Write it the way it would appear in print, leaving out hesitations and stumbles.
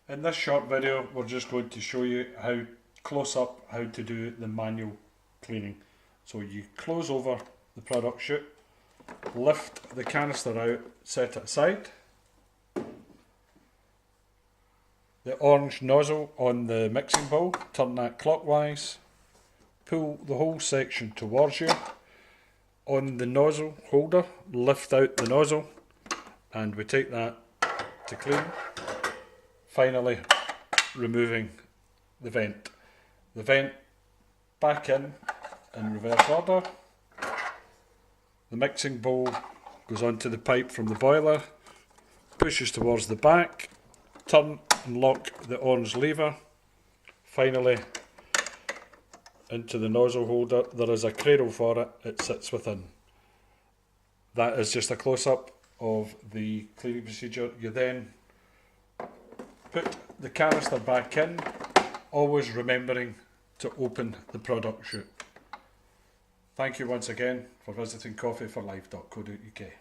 In this short video we're just going to show you how close up how to do the manual cleaning. So you close over the product chute, lift the canister out, set it aside. The orange nozzle on the mixing bowl, turn that clockwise, pull the whole section towards you. On the nozzle holder, lift out the nozzle and we take that to clean. Finally removing the vent. The vent back in reverse order. The mixing bowl goes onto the pipe from the boiler, pushes towards the back, turn and lock the orange lever. Finally into the nozzle holder. There is a cradle for it, it sits within. That is just a close-up of the cleaning procedure. You then put the canister back in, always remembering to open the product chute. Thank you once again for visiting coffeeforlife.co.uk.